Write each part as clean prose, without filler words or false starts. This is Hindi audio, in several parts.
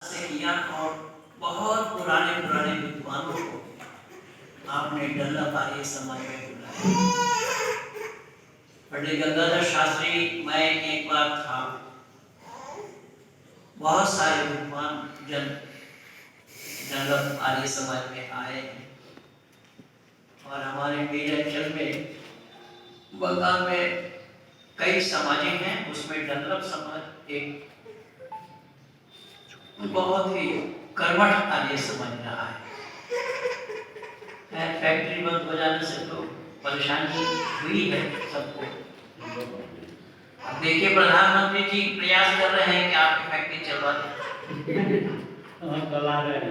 से किया और बहुत पुराने पुराने विद्वानों को आपने डल्ला पारी समाज में बुलाया। पंडित गंगाधर शास्त्री, मैं एक बार था, बहुत सारे विद्वान जन डल्ला पारी समाज में आए और हमारे मेरे अंचल में बंगाल में कई समाजें हैं, उसमें डल्लभ समाज एक बहुत ही कर्मठ आर्य समझ रहा है। फैक्ट्री बंद हो जाने से तो परेशानी हुई है सबको। अब देखिए प्रधानमंत्री जी प्रयास कर रहे हैं कि आपकी फैक्ट्री चलवा दें। चला रहे हैं।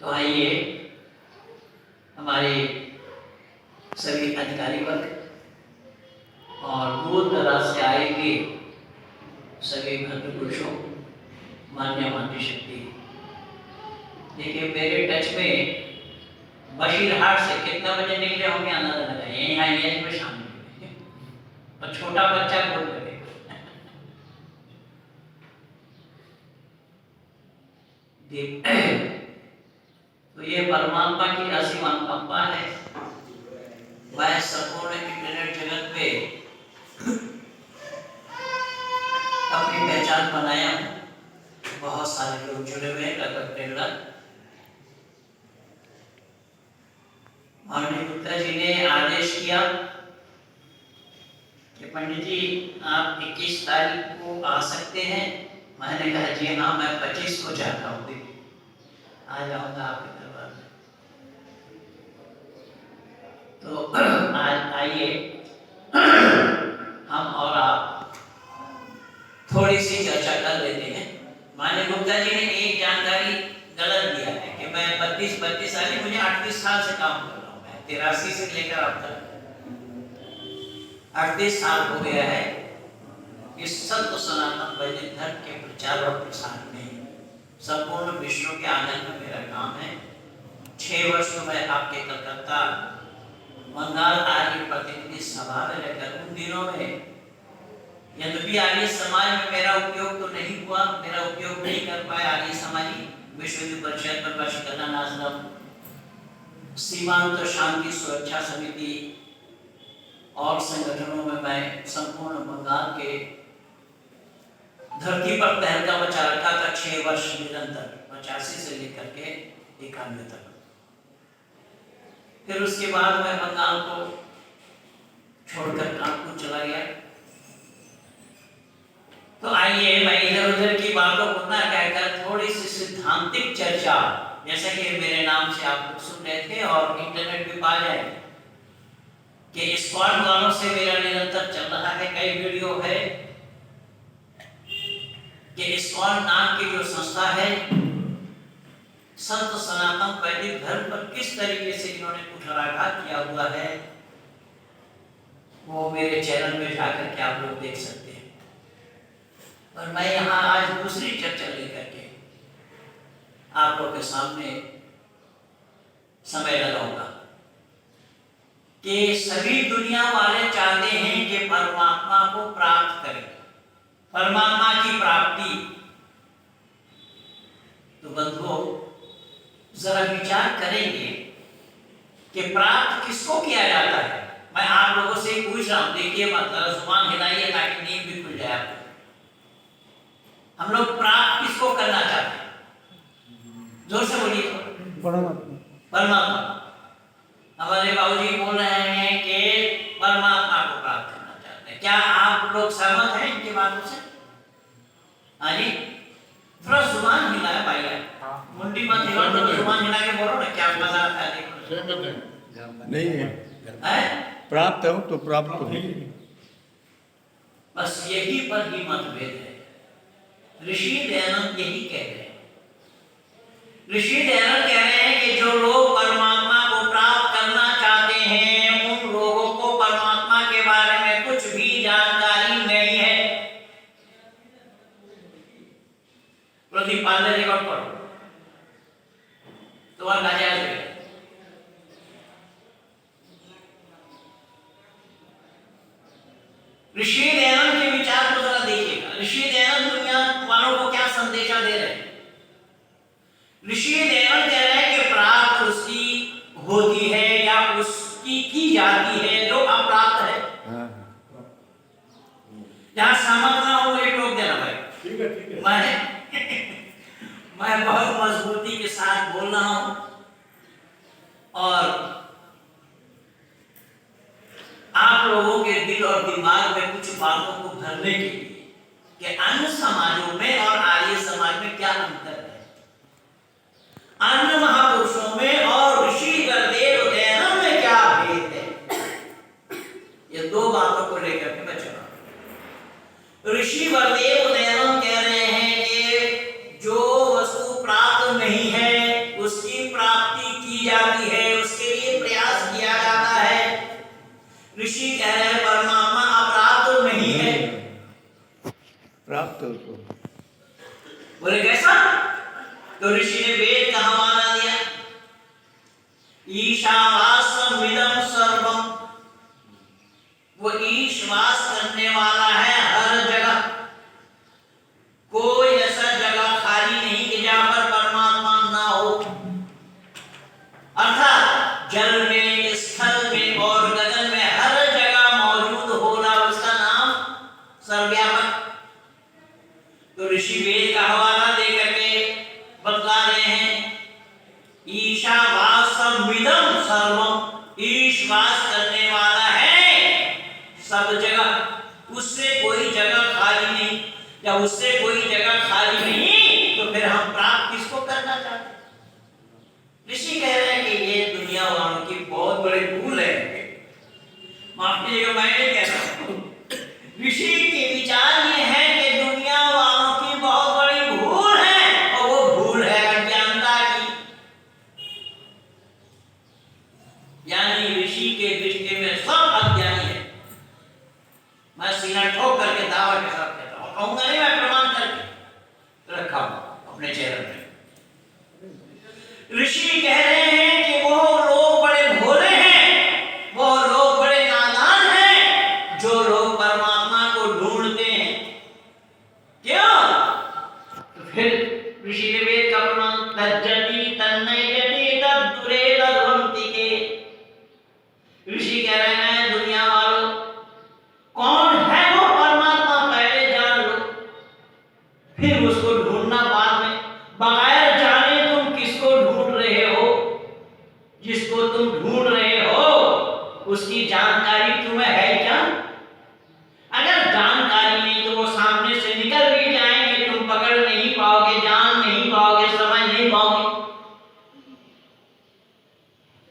तो आइए हमारे सभी अधिकारी वर्ग और दूर दराज से आएंगे सभी भद्र पुरुषों, मान्य मातृशक्ति। देखिए मेरे टच में बशीरहाट से कितना बजे निकले होंगे अंदाजा लगाइए, यहाँ एज में शामिल हुए और छोटा बच्चा बोल रहे। तो ये परमात्मा की असीम अनुकंपा है। वह संपूर्ण इंटरनेट जगत पे अपनी पहचान बनाया हूँ। बहुत सारे लोग जुड़े हुए हैं, लगभग 1.5 लाख। माननीय गुप्ता जी ने आदेश किया कि पंडित जी आप 21 तारीख को आ सकते हैं। मैंने कहा जी हाँ, मैं 25 को जाता हूँ, आ जाऊंगा आपके दरबार में। तो आज आइए हम और आप थोड़ी सी चर्चा कर लेते हैं। माननीय गुप्ता जी ने एक जानकारी गलत दिया है कि मैं 32 साल, मुझे 38 साल से काम कर रहा हूँ। मैं 83 से लेकर अब तक 38 साल हो गया है इस सत्य सनातन वैदिक धर्म के प्रचार और प्रसार में। संपूर्ण विश्व के आनंद में मेरा काम है। 6 वर्ष तो मैं आपके कलकत्ता बंगाल आर्य प्रतिनिधि सभा में रहकर उन दिनों में यद्यपि आर्य समाज में मेरा उपयोग तो नहीं हुआ, मेरा उपयोग नहीं कर पाया आर्य समाजी विश्व हिंदू परिषद में कल्याण आश्रम, सीमांत शांति सुरक्षा समिति और संगठनों में मैं संपूर्ण बंगाल के धरती पर तहलका मचा रखा था। 6 वर्ष निरंतर 85 से लेकर के 91 तक। फिर उसके बाद मैं बंगाल को छोड़कर कानपुर चला गया। तो आइए मैं इधर उधर की बातों को ना कहकर थोड़ी सी सिद्धांतिक चर्चा, जैसे कि मेरे नाम से आप लोग सुन रहे थे और इंटरनेट पे पा जाए कि स्क्वाड वालों से मेरा निरंतर चल रहा है। कई वीडियो है कि स्क्वाड नाम की जो संस्था है संत सनातन वैदिक धर्म पर किस तरीके से इन्होंने कुठाराघात किया हुआ है, वो मेरे चैनल में जाकर के आप लोग देख सकते हैं। और मैं यहाँ आज दूसरी चर्चा लेकर के आप लोगों के सामने समय लगाऊंगा कि सभी दुनिया वाले चाहते हैं कि परमात्मा को प्राप्त करें, परमात्मा की प्राप्ति। तो बंधुओं जरा विचार करेंगे कि प्राप्त किसको किया जाता है। मैं आप लोगों से पूछ रहा हूं, देखिए मत जुबान हिलाइए ताकि नींद भी खुल जाए आपको। हम लोग प्राप्त किसको करना चाहते हैं? जोर से बोलिए। परमात्मा। हमारे बाबूजी बोल रहे हैं कि परमात्मा को प्राप्त करना चाहते हैं। क्या आप लोग सहमत हैं इनकी बातों से? हाँ जी, थोड़ा जुबान हिलाया भाई, मुंडी मत हिलाओ, तो जुबान हिला के बोलो ना, क्या मजा आता है देखो। नहीं है, प्राप्त हो तो प्राप्त हो। बस यही पर ही मतभेद है। ऋषि दयानंद यही कह रहे हैं। ऋषि दयानंद कह रहे हैं कि जो लोग परमात्मा को प्राप्त करना चाहते हैं उन लोगों को परमात्मा के बारे में कुछ भी जानकारी नहीं है। प्रतिपादन रिकॉर्ड पढ़ो तो नाजायज है। ऋषि दयानंद के विचार को जरा देखिए। संदेशा दे रहे हैं। ऋषि दयानंद कह रहे हैं कि प्राप्त उसकी होती है या उसकी की जाती है जो अप्राप्त है। हाँ। जहां सहमत ना हो एक टोक देना भाई। ठीक है। मैं बहुत मजबूती के साथ बोल रहा हूं और आप लोगों के दिल और दिमाग में कुछ बातों को भरने के लिए कि अन्य समाजों में और आर्य समाज में क्या अंतर है, अन्य महापुरुषों में और ऋषि गुरुदेव दयानंद में क्या भेद है। ये दो बातों को लेकर के मैं चला। ऋषि गुरुदेव दयानंद कह रहे हैं कि जो वस्तु प्राप्त नहीं है उसकी प्राप्ति की जाती है, उसके लिए प्रयास किया जाता है। ऋषि कह रहे हैं परमात्मा अप्राप्त नहीं है, प्राप्त उसको। बोले कैसा? तो ऋषि ने वेद का हवाला दिया, ईशावास्यमिदं सर्वम, वो ईश्वास करने वाला है हर जगह, कोई ऐसा जगह खाली नहीं कि जहां पर परमात्मा ना हो। अर्थात जल में, स्थल में और गगन में हर जगह मौजूद होना, उसका नाम सर्वव्यापक। तो ऋषि वेद का हवाला देकर के बतला रहे हैं, ईशावास्यमिदं सर्वम, ईश्वास करने वाला है सब जगह, उससे कोई जगह खाली नहीं। जब उससे कोई जगह खाली नहीं तो फिर हम प्राप्त किसको करना चाहते? ऋषि कह रहे हैं कि ये दुनिया वालों की बहुत बड़ी भूल है। माफ कीजिएगा, मैं नहीं कह रहा। ऋषि के विचार ये है कि दुनिया वालों की बहुत बड़ी भूल है और वो भूल है अज्ञानता की। यानी ऋषि के दृष्टि में सब अज्ञानी है। मैं सीना ठोक करके दावा के साथ कहता हूं, कहूंगा नहीं, मैं प्रमाण करके रखा हूं अपने चेहरे में। ऋषि कह रहे हैं कि वो लोग बड़े भोले हैं, वो लोग बड़े नादान हैं जो लोग परमात्मा को ढूंढते हैं। क्यों? तो फिर ऋषि ने वेद का प्रमाण, तज्जति तन्नयति तद्दुरे तद्वंति के। ऋषि कह रहे हैं दुनिया वालों, कौन है वो परमात्मा पहले जान लो, फिर उसको ढूंढना बाद में। बगैर जाने तुम किसको ढूंढ रहे हो? जिसको तुम ढूंढ रहे हो उसकी जानकारी तुम्हें है क्या? अगर जानकारी नहीं तो वो सामने से निकल भी जाएंगे, तुम पकड़ नहीं पाओगे, जान नहीं पाओगे, समझ नहीं पाओगे।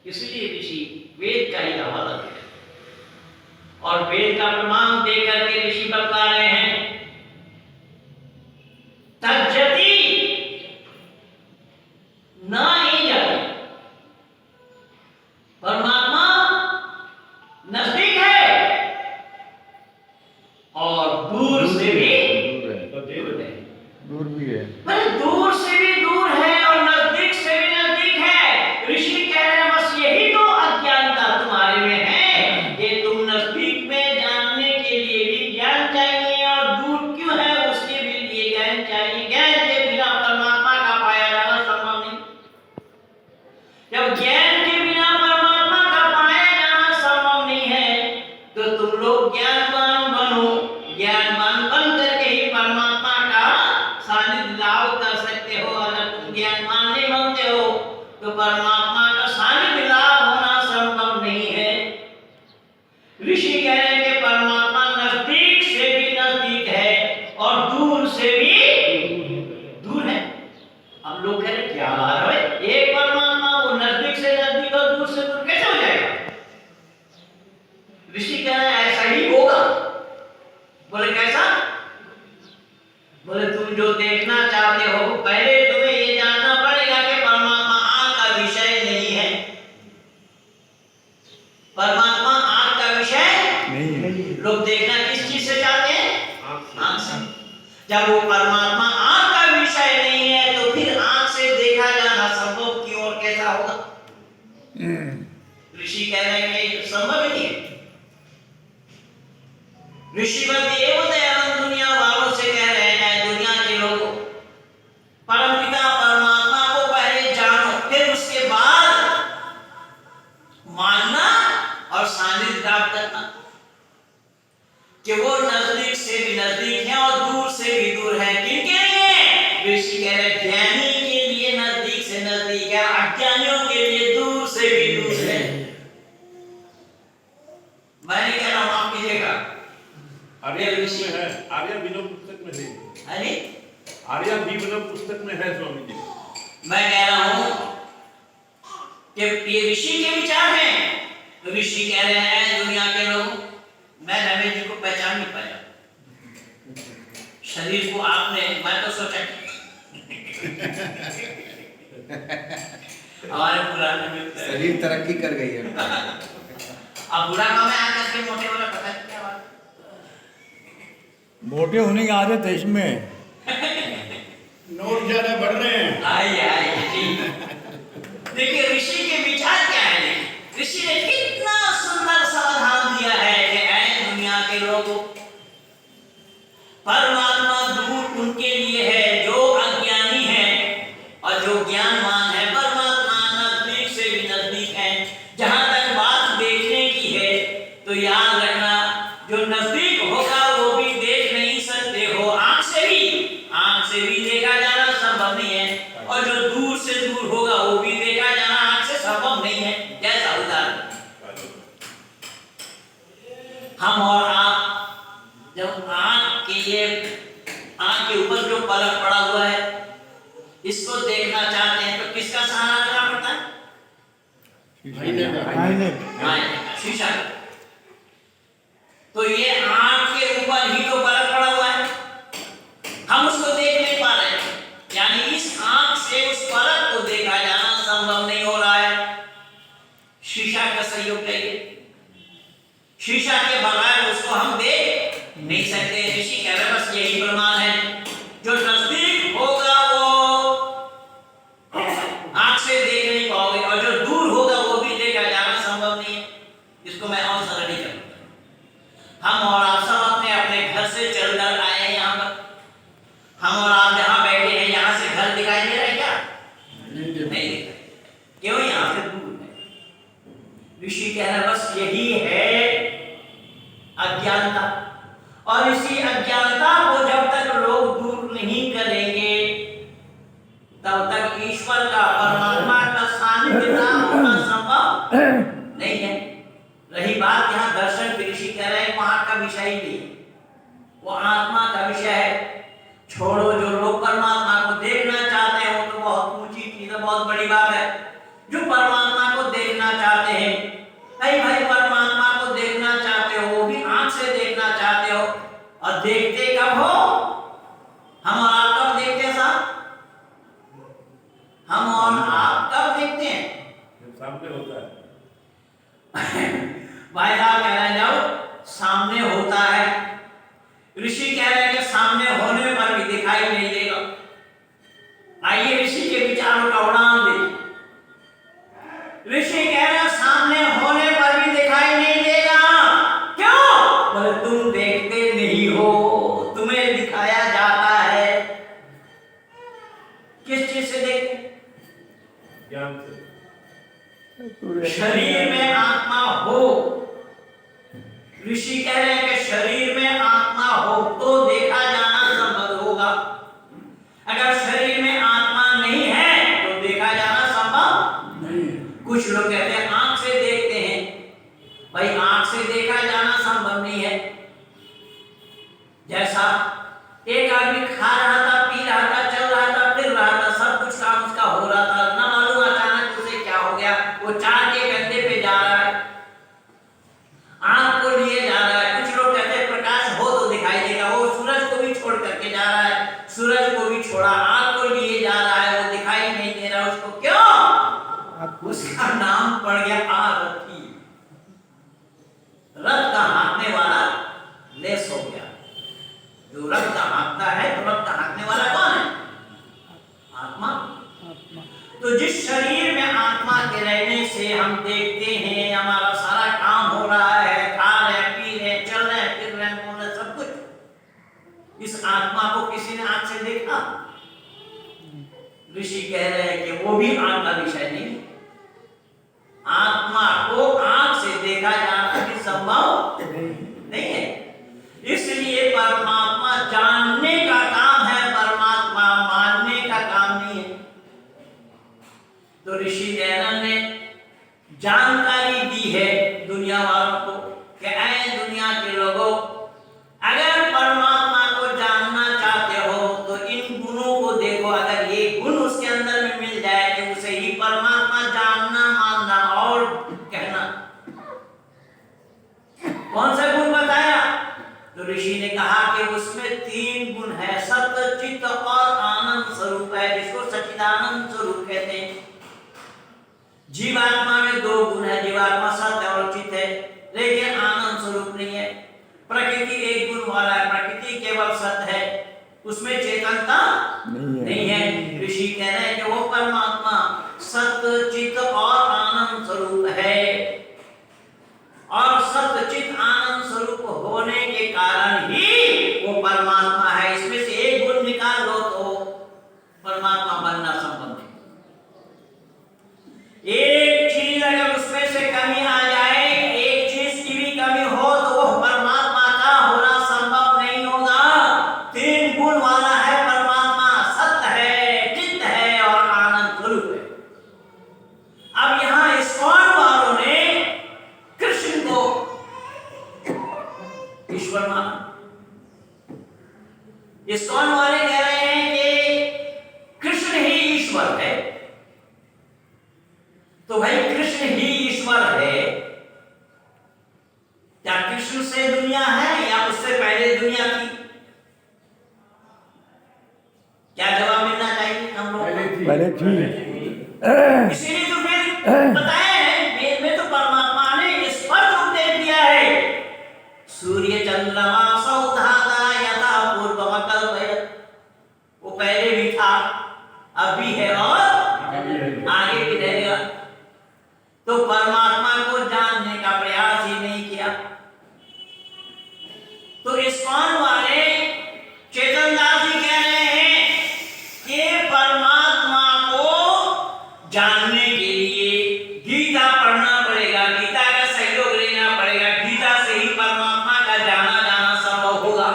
इसलिए ऋषि वेद का ही हवाला दिया और वेद का प्रमाण देकर के ऋषि बता रहे हैं, तज्जति ना ही जाती, परमात्मा नजदीक है और दूर से भी दूर है। दूर भी है, पर दूर से भी दूर है और नजदीक से भी नजदीक है। ऋषि कह रहे हैं बस यही तो अज्ञानता तुम्हारे में है कि तुम नजदीक में जानने के लिए भी ज्ञान चाहिए और दूर क्यों है उसके भी लिए ज्ञान चाहिए। ज्ञान के बिना परमात्मा का पाया जाना संभव नहीं। जब ज्ञान के बिना परमात्मा का पाया जाना संभव नहीं है तो तुम लोग ज्ञानवान बनो, ज्ञानवान बन करके ही परमात्मा का सानिध्य लाभ कर सकते हो। अगर तुम ज्ञानवान नहीं बनते हो तो परमात्मा का सानिध्य लाभ होना संभव नहीं है। ऋषि कह रहे हैं कि परमात्मा नजदीक से भी नजदीक है और दूर से भी दूर है। हम लोग कह रहे क्या बात है, एक परमात्मा वो नजदीक से नजदीक और दूर से दूर कैसे हो जाएगा? ऋषि कह रहे हैं ऐसा ही होगा। बोले कैसा? बोले तुम जो देखना चाहते हो पहले तुम्हें ये जानना पड़ेगा कि परमात्मा आंख का विषय नहीं है। परमात्मा आंख का विषय नहीं है। लोग देखना किस चीज से चाहते हैं? आंख से। जब वो परमात्मा आंख का विषय नहीं है तो फिर आंख से देखा जाना संभव क्यों और कैसा होगा? ऋषि कह रहे हैं कि संभव ही नहीं है। ऋषि दयानंद दुनिया वालों से कह रहे हैं, दुनिया के लोगों, से भी दूर है। किनके लिए? ऋषि कह रहे ज्ञानी के लिए नजदीक से नजदीक है, अज्ञानियों के लिए दूर से भी दूर है। मैं नहीं कह रहा हूं, आप कीजिएगा। आर्या में है, आर्या विनोद पुस्तक में है। अरे आर्या विनोद पुस्तक में है स्वामी जी। मैं कह रहा हूं कि ये ऋषि के विचार हैं। ऋषि कह रहे हैं दुनिया के लोग, मैं रमेश जी को पहचान नहीं पाया। शरीर को आपने, मैं तो सोचा हमारे पुराने मित्र शरीर तरक्की कर गई है। अब बुढ़ापा में आकर के मोटे वाला पता नहीं क्या बात। मोटे होने की आदत है इसमें। नोट ज्यादा बढ़ रहे हैं। आइए जी। देखिए ऋषि के विचार क्या है। ऋषि ने कितना सुंदर समाधान दिया है कि ऐ दुनिया के लोगों, परमात्मा दूर उनके लिए है जो अज्ञानी है, और जो ज्ञानवान है परमात्मा नजदीक से भी नजदीक है। जहां तक बात देखने की है तो याद रखना, जो नजदीक होगा वो भी देख नहीं सकते हो, आंख से भी देखा जाना संभव नहीं है, और जो दूर से दूर होगा वो भी देखा जाना आंख से संभव नहीं है। जैसा उदाहरण, हम और आप जब आंख के ऊपर जो पलक पड़ा हुआ है इसको देखना चाहते हैं तो किसका सहारा लेना पड़ता है? आईने शीशा। तो ये आंख के ऊपर ही तो पलक पड़ा हुआ है, हम उसको देख नहीं पा रहे हैं, यानी इस आंख से उस पलक को देखा जाना संभव नहीं हो रहा है। शीशा का सहयोग चाहिए, शीशा के बगैर उसको हम देख नहीं सकते। ऋषि कह रहे बस यही प्रमाण है, जो नजदीक होगा वो आंख से देख नहीं पाओगे, और जो दूर होगा वो भी देखा जाना संभव नहीं है। इसको मैं और सरल नहीं करूंगा। हम और आप सब अपने अपने घर से चलकर आए हैं यहाँ पर, हम और आप जहाँ बैठे हैं यहाँ से घर दिखाई दे रहा है क्या? नहीं दिखाई। क्यों? यहाँ से दूर है। ऋषि कह रहा बस यही है अज्ञानता, और इसी अज्ञानता को जब तक लोग दूर नहीं करेंगे तब तक ईश्वर का, परमात्मा का सानिध्य होना संभव नहीं है। रही बात यहाँ दर्शन की, ऋषि कह रहे हैं वहां का विषय ही नहीं, वो आत्मा का विषय है। छोड़ो, जो लोग परमात्मा को देखना चाहते हैं वो तो बहुत ऊंची चीज है, बहुत बड़ी बात है। जो परमात्मा को देखना चाहते हैं, नहीं भाई परमात्मा को देखना चाहते हो, वो भी आंख से देखना चाहते हो, और देखते कब हो? हम और आप कब देखते हैं साहब? हम और आप कब देखते हैं? जब सामने होता है। भाई साहब कह रहे हैं जब सामने होता है। ऋषि कह रहे हैं कि सामने होने पर भी दिखाई नहीं देगा। आइए ऋषि के विचारों का उड़ान देखिए। ऋषि कह रहे हैं सामने होने पर भी दिखाई नहीं देगा। क्यों? बोले तुम देखते नहीं हो, तुम्हें दिखाया जाता है। किस चीज से देखते? ज्ञान से। शरीर में आत्मा हो। ऋषि कह रहे हैं कि शरीर में आत्मा हो तो देखा जाना संभव होगा। अगर शरीर में आत्मा नहीं है तो देखा जाना संभव नहीं। कुछ लोग कहते हैं आंख से देखते हैं, भाई आंख से देखा जाना संभव नहीं है। जैसा एक आदमी खा रहा था, पी रहा था, चल रहा था, फिर रहा था, सब कुछ काम उसका हो रहा था, ना मालूम अचानक उसे क्या हो गया, वो चार के कंधे पे जा रहा है, आंख को लिए जा रहा है। कुछ लोग कहते हैं प्रकाश हो तो दिखाई देगा, वो सूरज को भी छोड़ करके जा रहा है, सूरज को भी छोड़ा, आंख को लिए जा रहा है, वो दिखाई नहीं दे रहा उसको। क्यों? उसका नाम पड़ गया आरथी, रथ का हाँकने वाला लेस हो गया। जो रथ का हाँकता है तो रथ का हाँकने वाला कौन है? आत्मा। तो जिस शरीर में आत्मा के रहने से हम देखते हैं, हमारा सारा काम हो रहा है, खा रहे हैं, पी रहे हैं, चल रहे हैं, फिर रहे हैं, बोल रहे हैं, सब कुछ, इस आत्मा को किसी ने आंख से देखा? ऋषि कह रहे हैं कि वो भी आंख का विषय नहीं। आत्मा को आंख से देखा जाना भी संभव नहीं है। इसलिए परमात्मा जानने का है, सत्य चित्त और आनंद स्वरूप है, जिसको सच्चिदानंद स्वरूप कहते हैं। जीवात्मा में दो गुण है, जीवात्मा सत्य और चित्त है, लेकिन आनंद स्वरूप नहीं है। प्रकृति एक गुण वाला है, प्रकृति केवल सत्य है, उसमें चेतनता नहीं है। ऋषि कह रहे हैं कि वो परमात्मा सत्य चित्त और आनंद स्वरूप है, और सत्य चित्त आनंद स्वरूप होने के कारण ही वो परमात्मा है। इसमें से एक गुण निकाल लो तो परमात्मा बनना संभव नहीं। एक चीज अगर उसमें से कमी आ जाए, एक चीज की भी कमी हो, तो वो परमात्मा का होना संभव नहीं होगा। तीन गुण वाला है परमात्मा, सत्य है, चित्त है और आनंद स्वरूप है। अब यहां इस्कॉन वालों ने कृष्ण को ईश्वर माना। इस्कॉन वाले कह रहे हैं कि कृष्ण ही ईश्वर है। तो भाई कृष्ण ही ईश्वर है, क्या कृष्ण से दुनिया है या उससे पहले दुनिया थी? क्या जवाब मिलना चाहिए हम लोग को? पहले थी। इसीलिए तो वेद बताया है, वेद में तो परमात्मा ने स्पष्ट उपदेश दिया है, सूर्य चंद्रमा सौधाता यथा पूर्वम कल्पयत्। वो पहले भी था, अब भी है और आगे भी रहेगा। तो परमात्मा को जानने का प्रयास ही नहीं किया। तो इस्कॉन वाले चेतन दास जी कह रहे हैं कि परमात्मा को जानने के लिए गीता पढ़ना पड़ेगा, गीता का सहयोग लेना पड़ेगा, गीता से ही परमात्मा का जाना संभव होगा।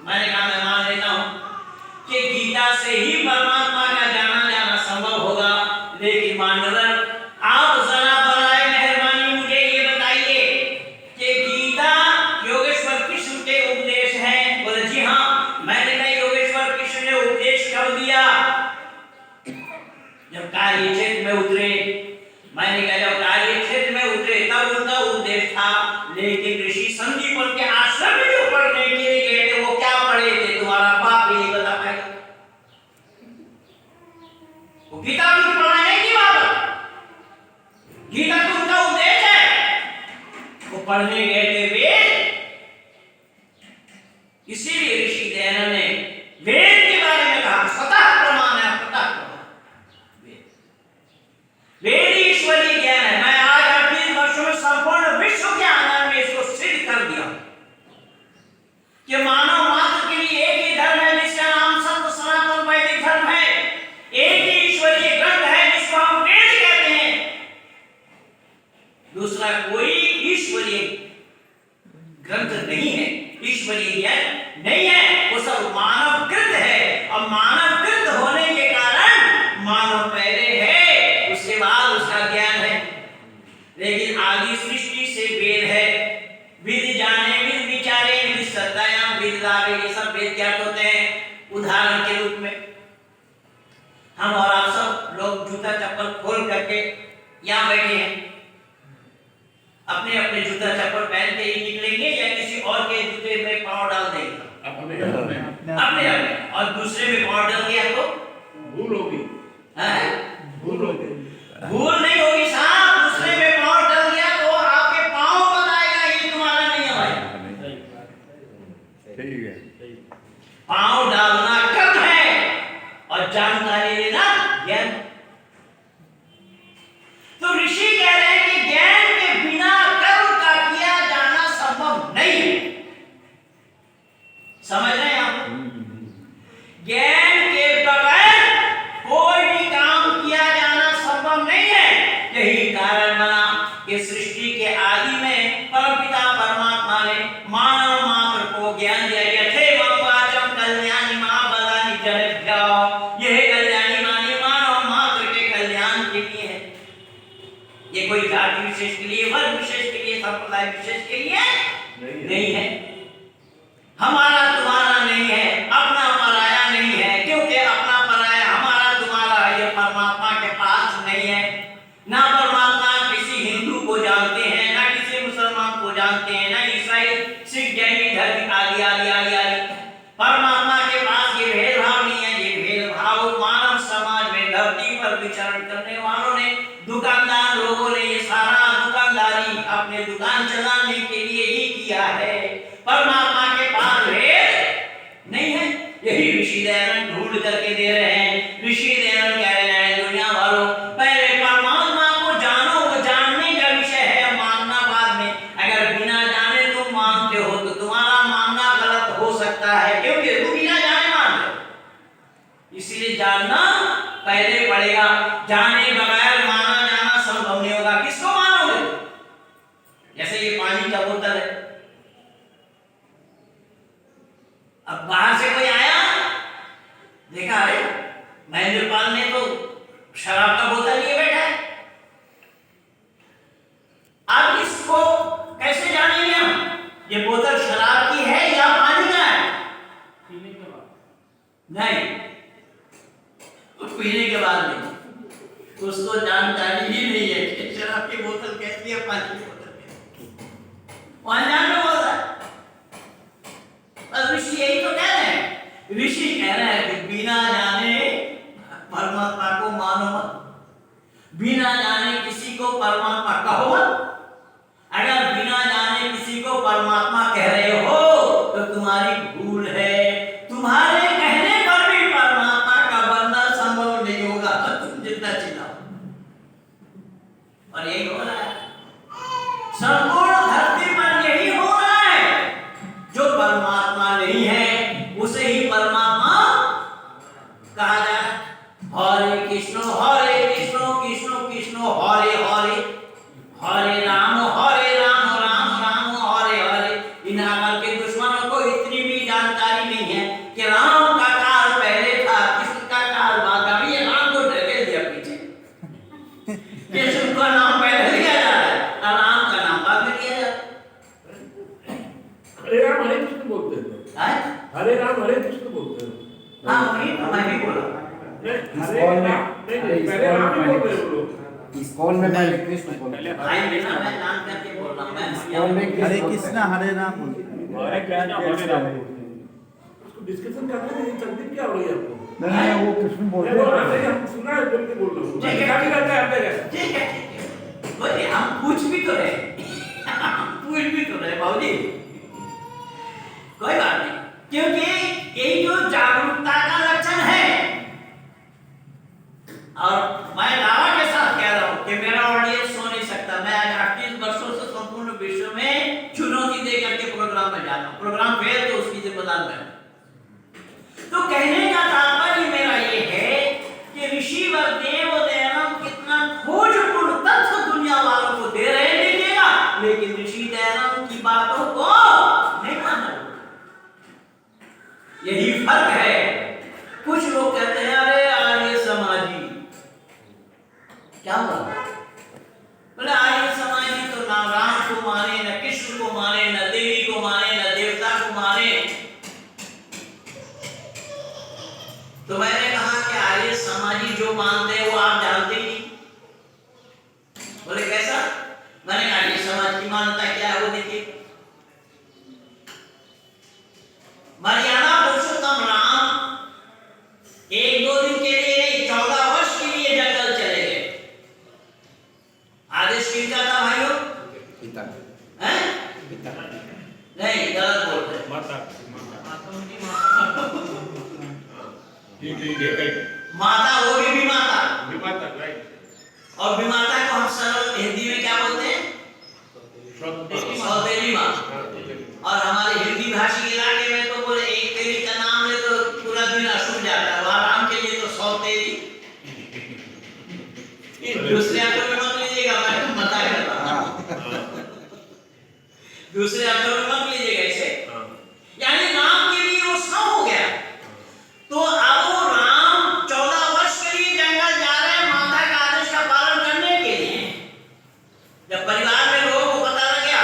मैंने कहा मैं मान लेता हूं कि गीता से ही परमात्मा का जाना संभव होगा, लेकिन मानवर आप जरा बराए मेहरबानी मुझे ये बताइए कि गीता योगेश्वर कृष्ण के उपदेश हैं? बोले जी हाँ। मैंने कहा योगेश्वर कृष्ण ने उपदेश कब दिया? जब कार्य क्षेत्र में उतरे। मैंने कहा जब कार्य क्षेत्र में उतरे तब उनका उपदेश था, लेकिन ऋषि संदीपन के आश्रम में जो पढ़ने के लिए गए थे वो क्या पढ़े थे? तुम्हारा बाप भी नहीं बता पाएगा। वो गीता भी पढ़ाने की बात है, गीता तो उनका उपदेश है, वो पढ़ने गए थे वेद। इसीलिए ऋषि दयानंद ने वेद के बारे में कहा स्वतः प्रमाण है, स्वतः प्रमाण। वेद ईश्वरीय ज्ञान है। मैं आज 38 वर्षों में संपूर्ण विश्व के आनंद में इसको सिद्ध कर दिया कि मानव मात्र के लिए एक ही धर्म है, जिसका नाम सत्य सनातन वैदिक धर्म है। एक ही ईश्वरीय ग्रंथ है जिसको हम वेद कहते हैं। दूसरा कोई ईश्वरीय ग्रंथ नहीं है, ईश्वरीय ज्ञान नहीं है, वो सब मानवकृत है। और मानवकृत होने के कारण मानव पहले है, उसके बाद उसका ज्ञान है। लेकिन आदि सृष्टि से वेद है। विधि जाने विधि विचारे विधि सत्तायाम विधि लाभे, ये सब वेद क्या होते हैं? उदाहरण के रूप में हम और आप सब लोग जूता चप्पल खोल करके यहाँ बैठे हैं, अपने अपने जूता चप्पल पहन के ही निकलेंगे या किसी और के जूते में पांव डाल देंगे? अपने और दूसरे में पांव डाल दिया तो भूल होगी। भूल नहीं होगी साहब। दूसरे में पांव डाल दिया तो आपके पांव बताएगा ये तुम्हारा नहीं है भाई। ठीक है। पांव डालना कर्म है और जानकारी लेना ज्ञान। तो ऋषि कह रहे हैं कि ज्ञान के बिना कर्म का किया जाना संभव नहीं है। समझ रहे हैं आप? ज्ञान के बगैर कोई भी काम किया जाना संभव नहीं है। यही कारण बना कि सृष्टि के आदि में परमपिता परमात्मा ने मानव मात्र को ज्ञान दिया। यथेवं वाचम कल्याणी महाबलानि जनेभ्यो, यह कल्याणी मानी मानव मात्र के कल्याण के लिए है। ये कोई जाति विशेष के लिए, वर्ग विशेष के लिए, संप्रदाय विशेष के लिए नहीं है। हमारा तुम्हारा नहीं है, अपना पराया नहीं है, क्योंकि अपना पराया हमारा तुम्हारा ये परमात्मा के पास नहीं है। ना परमात्मा किसी हिंदू को जानते हैं, ना किसी मुसलमान को जानते हैं, ना ईसाई सिख जैन धर्म आदि आदि आदि आदि। परमात्मा के शरण करने वालों ने, दुकानदार लोगों ने ये सारा दुकानदारी अपने दुकान चलाने के लिए ही किया है। परमात्मा के पास भेद नहीं है। यही ऋषि दयानंद ढूंढ करके दे रहे हैं। ऋषि दयानंद कह रहे हैं दुनिया वालों, पहले परमात्मा को जानो, वो जानने का विषय है, मानना बाद में। अगर बिना जाने तुम मानते हो तो तुम्हारा मानना गलत हो सकता है, क्योंकि तुम बिना जाने मानते हो। इसलिए जानना पहले पड़ेगा। जाने बगैर माना जाना संभव नहीं होगा। किसको मानोगे? जैसे ये पानी का बोतल है, अब बाहर से कोई आया, देखा है महेंद्रपाल ने तो शराब का बोतल लिए बैठा है। अब इसको कैसे जानेंगे हम ये बोतल शराब की है या पानी का है? पीने के बाद नहीं, पीने के बाद नहीं। उसको जानकारी ही नहीं है कि शराब की बोतल कैसी है, पानी की बोतल कैसी है। वहां जानना होता है। ऋषि यही तो कह रहे हैं। ऋषि कह रहे हैं कि बिना जाने परमात्मा को मानो मत, बिना जाने किसी को परमात्मा कहो मत। अगर बिना जाने किसी को परमात्मा कह रहे हो तो तुम्हारी भूल है। तुम्हारे कहने पर भी परमात्मा का बनना संभव नहीं होगा, तुम जितना चिल्लाओ। और यही हो रहा है संपूर्ण धरती पर, यही हो रहा है। जो परमात्मा नहीं है उसे ही परमात्मा कहा जाए। हरे कृष्ण कृष्ण कृष्ण हरे हरे, हरे राम राम राम हरे हरे। इन अकल के दुश्मनों को इतनी भी जानकारी नहीं है कि राम का काल पहले था, कृष्ण का काल बाद में। ये राम को ढकेल दिया पीछे, कृष्ण का नाम पहले लिया जा रहा है और राम का नाम बाद में लिया जा रहा है। हरे राम हरे कृष्ण बोलते हैं, हरे राम हरे कृष्ण बोलते हैं। हाँ वही तो मैं भी बोला। पहले राम ही बोल रहे हो लोग। इस्कॉन में मैं कृष्ण बोल रहा हूं। भाई बेटा मैं जान करके बोल रहा हूं। मैं इस्कॉन में हरे कृष्णा हरे राम हरे राम उसको डिस्कशन करने में तकलीफ क्या हो रही है आपको? नहीं वो कृष्ण बोल मैं रहे बोल रहा हैं। हूं, हम सुना है बोल के बोल रहा हूं। ठीक है, क्या भी करता है आप ठीक है। बोले हम पूछ भी तो रहे, पूछ भी तो रहे बाबूजी, कोई बात नहीं। क्योंकि यही जो जागरूकता का लक्षण है। और मैं दावा के साथ कह रहा हूं कि मेरा ऑडियंस सो नहीं सकता। मैं आज 38 वर्षों से संपूर्ण विश्व में चुनौती दे करके प्रोग्राम में जाता हूं। प्रोग्राम फेल तो उसकी जिम्मेदार मैं। तो कहने का तात्पर्य मेरा ये है कि ऋषिवर देव दयानंद कितना खोजपूर्ण तथ्य दुनिया वालों को दे रहे लीजिएगा, लेकिन ऋषि दयानंद की बातों को नहीं मानना। यही फर्क है। कुछ लोग कहते हैं अरे आर्य समाजी, क्या हुआ? बोले आर्य समाजी तो ना राम को माने, न कृष्ण को माने, न देवी को माने, न देवता को माने। तो मैंने कहा कि आर्य समाजी जो मानते हैं वो आप जानते ही। बोले कैसा? मैंने कहा आर्य समाज की मान्यता क्या है वो देखिए। मर्यादा पुरुषोत्तम राम 1-2 दिन के लिए नहीं, 14 वर्ष के लिए जंगल चले गए। आदेश किसका था भाइयों? पिता हैं? पिता नहीं, गलत बोल रहे। माता ठीक है माता वो भी माता, विमाता राइट। और विमाता को हम सरल हिंदी में क्या बोलते हैं? सौतेली माँ। और हमारे हिंदी भाषी इलाके में तो बोले एक तेरी का नाम ले तो पूरा दिन अशुभ जाता है। आराम के लिए तो सौतेली। दूसरे अर्थों में मत लीजिएगा, मैं मता कर रहा हूं। दूसरे अर्थों में मत लीजिएगा इसे। यानी राम के लिए वो सौ हो गया। तो अब वो राम 14 वर्ष के लिए जंगल जा रहे हैं माता के आदेश का पालन करने के लिए। जब परिवार में लोगों को पता लग गया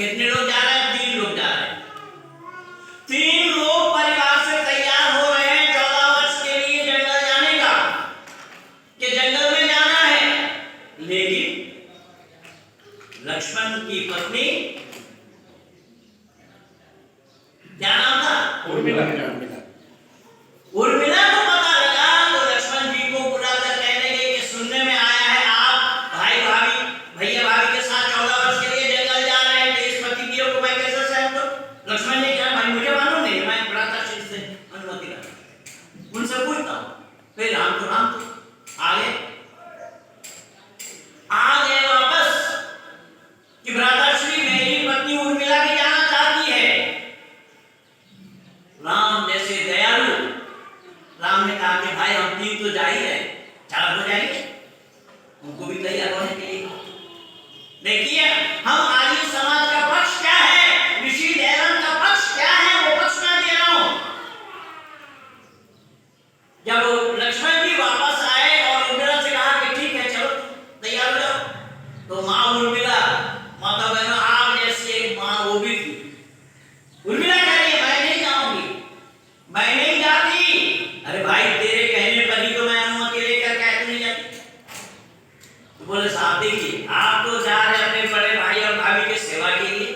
कितने लोग जा रहे हैं? 3 लोग जा रहे हैं। 3 लोग परिवार से तैयार हो रहे हैं 14 वर्ष के लिए जंगल जाने का, कि जंगल में जाना है। लेकिन लक्ष्मण की पत्नी, क्या नाम था? उर्मिला। उर्मिला को पता लगा तो लक्ष्मण जी को बुलाकर कहने लगे कि सुनने में आया है आप भाई भाभी भैया भाभी के साथ 14 वर्ष के लिए जंगल जा रहे हैं, तो इस पति की को मैं कैसे सहन करूं? लक्ष्मण ने कहा भाई मुझे मालूम नहीं, मैं भ्राताश्री से अनुमति लेता, उनसे पूछता हूं। फिर राम तो आ गए वापस कि भ्राताश्री मेरी पत्नी उर्मिला भी जाना चाहती है। राम जैसे दयालु, राम ने कहा कि भाई हम 3 तो जा ही रहे, 4 हो जाएंगे, उनको भी तैयार होने के लिए। देखिए हम आर्य समाज का पक्ष क्या है, ऋषि दयानंद का पक्ष क्या है, वो पक्ष मैं दे रहा हूं। जब लक्ष्मण जी वापस आए और उर्मिला से कहा कि ठीक है चलो तैयार हो जाओ, तो मां उर्मिला, माता बहनों आप जैसे एक मां वो भी थी। उर्मिला कह रही है मैं नहीं जाऊंगी, मैं नहीं जाती। अरे भाई तेरे कहने पर ही तो मैं अनुमति लेकर कहती नहीं जाती। तो बोले साहब देखिए आप तो जा रहे अपने बड़े भाई और भाभी के सेवा के लिए,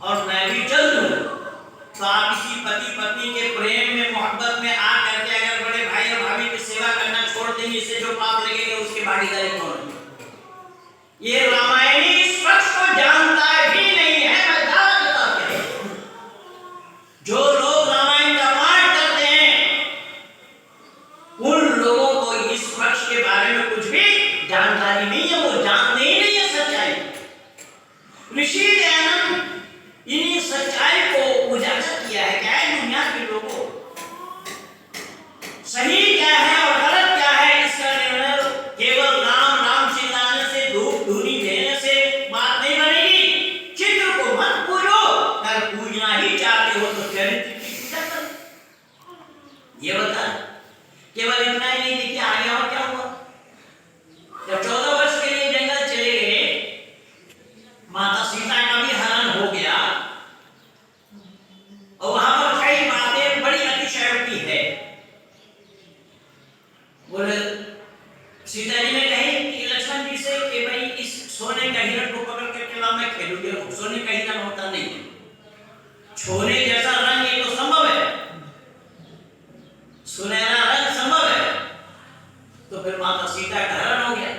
और मैं भी चल दूं, तो आप इसी पति पत्नी के प्रेम में मोहब्बत में आ करके अगर बड़े भाई और भाभी की सेवा करना छोड़ देंगे, इससे जो पाप लगेगा उसके भागीदारी कौन है? ये रामायणी इस पक्ष को जानता भी नहीं है। मैं दावा करता हूं जो लोग रामायण का पाठ करते हैं उन लोगों को इस पक्ष के बारे में कुछ भी जानकारी नहीं है, वो जानते ही नहीं है सच्चाई। ऋषि दयानंद इन्हीं सच्चाई को उजागर किया है। क्या है दुनिया के लोगों, सही क्या है और गलत क्या है, इसका निर्णय केवल राम राम चिल्लाने से, धूप धूनी देने से बात नहीं बनेगी। चित्र को मत पूजो, अगर पूजना ही चाहते हो तो चरित्र की पूजा करो। ये बता केवल इतना ही नहीं, देखिए आगे और क्या हुआ। जब 14 वर्ष के लिए जंगल चले गए, माता सीता का भी हरण हो गया, और वहां पर कई बातें बड़ी अतिशयोक्ति है। बोले सीता जी ने कही कि लक्ष्मण जी से कि भाई इस सोने का हिरण को पकड़ करके लाओ, मैं खेलूंगी। सोने का हिरण होता नहीं है, सोने जैसा रंग ये तो संभव है, सुनहरा रंग संभव है। तो फिर माता सीता का हरण हो गया।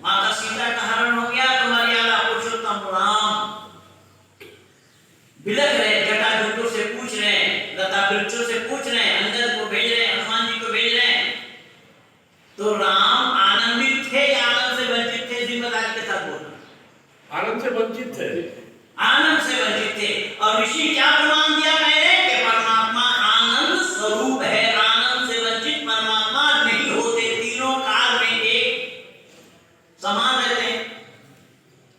माता सीता का हरण हो गया तो मर्यादा पुरुषोत्तम राम बिलख रहे, जटाजुटों से पूछ रहे हैं, लता वृक्षों से पूछ रहे हैं, अंगद को भेज रहे हैं, हनुमान जी को भेज रहे हैं। तो राम आनंदित थे या आनंद से वंचित थे? जिम्मेदारी के साथ बोलना। आनंद से वंचित थे। आनंद से वंचित थे। और ऋषि क्या प्रमाण दिया मैंने कि परमात्मा आनंद स्वरूप है। आनंद से वंचित परमात्मा नहीं होते, तीनों काल में एक समान रहते हैं।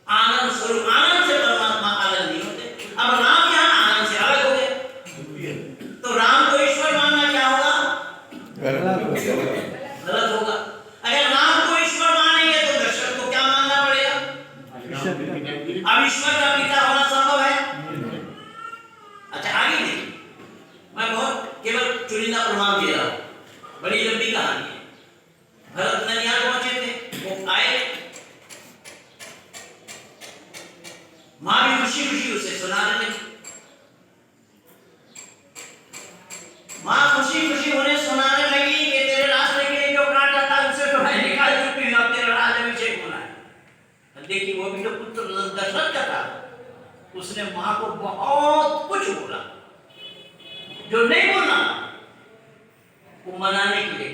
आनंद स्वरूप, आनंद से परमात्मा अलग नहीं होते। अब राम यहाँ आनंद से अलग हो गए, तो राम को ईश्वर मानना क्या होगा? गलत होगा। अगर राम को ईश्वर मानेंगे तो दशरथ को क्या मानना पड़ेगा? अब ईश्वर का पिता होना संभव है? अच्छा आगे देखिए, मैं बहुत केवल चुनिंदा प्रमाण दे रहा हूं, बड़ी लंबी कहानी है। भरत ननिहाल पहुंचे थे, वो आए, मां भी खुशी खुशी उसे सुनाने लगी। मां खुशी खुशी उन्हें सुनाने लगी कि तेरे रास्ते के लिए जो कांटा था उसे तो मैं निकाल चुकी हूं, अब तेरा राज्याभिषेक होना है। देखिए वो भी तो पुत्र दशरथ का था, उसने मां को बहुत कुछ बोला जो नहीं बोलना, वो मनाने के लिए।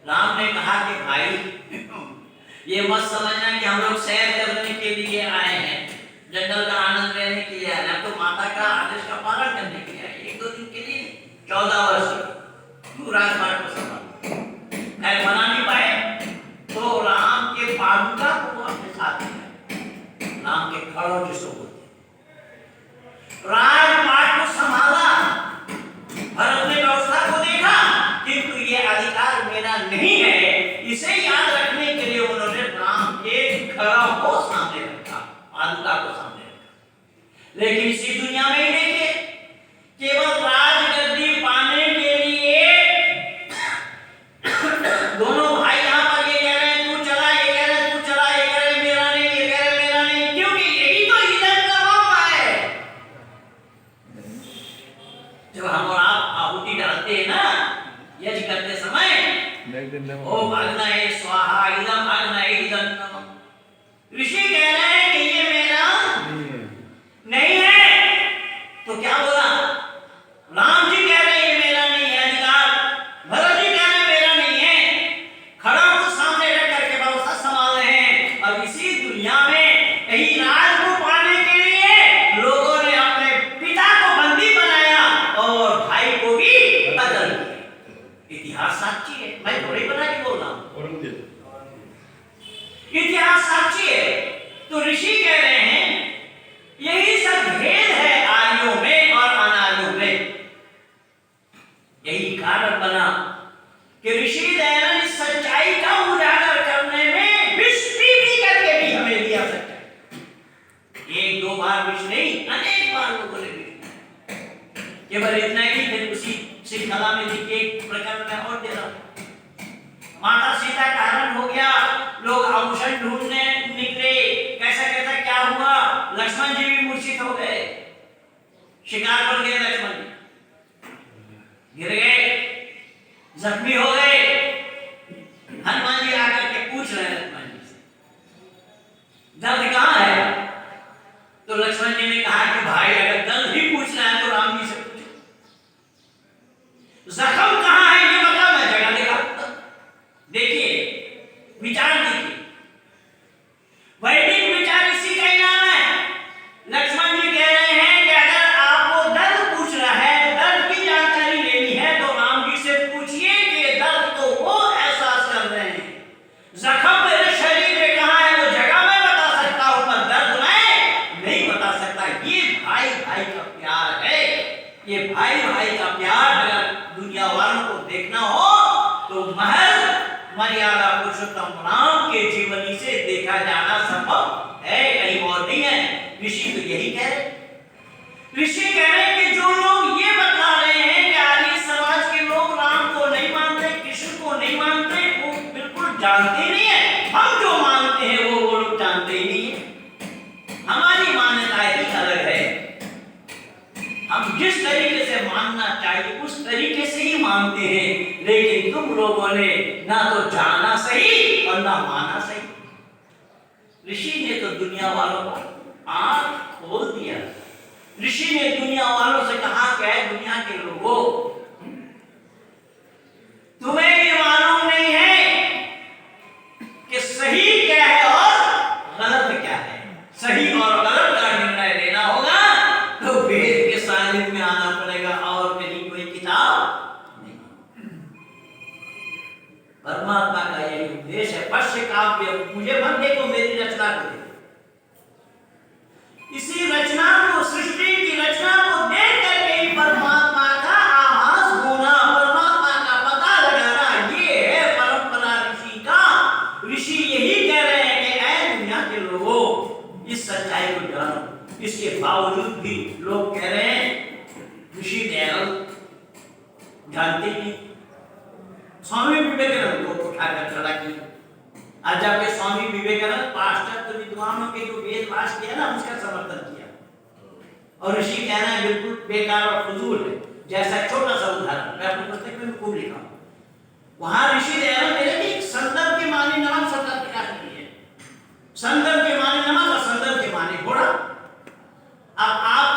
राम ने कहा कि भाई ये मत समझना कि हम लोग सैर करने के लिए आए हैं, जंगल का आनंद लेने के लिए आए हैं, तो माता का आदेश का पालन करने के लिए आए, 1-2 दिन के लिए 14 वर्ष तू राजमार्ग को संभाल। खैर मना नहीं पाए तो राम के पादुका को अपने साथ लिया, राम के खड़ों जिसको बोलते राजमार्ग को संभाला। भरत ने व्यवस्था को देखा, किंतु ये अधिकार मेरा नहीं है, इसे याद रखने के लिए उन्होंने राम के खड़ा हो सामने रखा। करते समय ओम अग्नये स्वाहा इदम अग्नये इदम नमः। ऋषि कह रहे हैं कि ये मेरा नहीं है। तो क्या बोला? राम जी कह रहे हैं ये मेरा नहीं है अधिकार, भरत जी कह रहे हैं मेरा नहीं है। खड़ा को सामने रख करके व्यवस्था संभाल रहे हैं। और इसी दुनिया में यही राज को पाने के लिए लोगों ने अपने पिता को बंदी बनाया और भाई को भी कत्ल किया। इतिहास साक्षी है, मैं थोड़ी बना के बोल रहा हूं, इतिहास साक्षी है। तो ऋषि कह रहे हैं यही सब भेद है आर्यों में और अनार्यों में। यही कारण बना कि ऋषि दयानंद इस सच्चाई का उजागर करने में विष पी करके भी हमें दिया सच्चाई। एक दो बार विष नहीं, अनेक बार लोगों ने विष। केवल इतना ही, फिर उसी श्रृंखला में देखिए एक प्रकरण में और दे रहा हूं। माता सीता का हरण हो गया, लोग आभूषण ढूंढने निकले, कैसा कैसा क्या हुआ, लक्ष्मण जी भी मूर्छित हो गए, शिकार बन गए, लक्ष्मण जी गिर गए, जख्मी हो गए। हनुमान जी आकर के पूछ रहे हैं लक्ष्मण जी से दर्द कहां है? तो लक्ष्मण जी ने कहा कि भाई अगर दर्द ही पूछ रहा है तो राम जी से पूछो। जख्म कहां है ये बता, मैं जगह दिखाऊंगा। देखिए विचार देखिए, वैदिक विचार इसी का ही नाम है। लक्ष्मण जी कह रहे हैं कि अगर आपको दर्द पूछ रहा है, दर्द की जानकारी लेनी है तो राम जी से पूछिए कि दर्द तो वो एहसास कर रहे हैं। जख्म मेरे शरीर में कहां है वो जगह मैं बता सकता हूं, पर दर्द मैं नहीं बता सकता। ये भाई भाई का प्यार है, ये भाई भाई का प्यार अगर दुनिया वालों को देखना हो तो महज मर्यादा पुरुषोत्तम राम के जीवनी से देखा जाना संभव है, कहीं और नहीं है। ऋषि तो यही कह रहे, ऋषि कह रहे हैं कि जो लोग ये बता रहे हैं कि आर्य समाज के लोग राम को नहीं मानते, कृष्ण को नहीं मानते, वो बिल्कुल जानते नहीं है। हम जो मानते हैं वो लोग जानते ही नहीं है। हमारी मान्यता ही अलग है। हम जिस तरीके से मानना चाहिए उस तरीके से ही मानते हैं, लेकिन तुम लोगों ने ना तो जाना सही और ना माना सही। ऋषि ने तो दुनिया वालों को आंख खोल दिया। ऋषि ने दुनिया वालों से कहा कि दुनिया के लोगों, तुम्हें ये मालूम नहीं है कि सही क्या है और गलत क्या है। सही और गलत का निर्णय लेना होगा तो वेद के सानिध्य में आना पड़ेगा, और कहीं कोई किताब नहीं। परमात्मा का यही उपदेश है। पश्य काव्य, मुझे मत देखो, मेरी रचना को देखो। इसी रचना को, सृष्टि की रचना को देख करके ही परमात्मा का आभास होना, परमात्मा का पता लगाना, ये है परंपरा ऋषि का। ऋषि यही कह रहे हैं कि ऐ दुनिया के लोगों, इस सच्चाई को जानो। इसके बावजूद भी लोग कह रहे हैं ऋषि दयानंद जानते नहीं। स्वामी विवेकानंद को उठाकर खड़ा किया, और जबकि स्वामी विवेकानंद पाश्चात्य विद्वानों के जो वेद भाष किया ना उसका समर्थन किया, और ऋषि कह रहे हैं बिल्कुल बेकार और फजूल है। जैसा छोटा सा उदाहरण मैं अपनी पुस्तक में खूब लिखा हूं। वहां ऋषि दयानंद मेरे भी संदर्भ के माने नमक शब्द प्रकाश नहीं है। संदर्भ के माने नमक और संदर्भ के माने घोड़ा। अब आप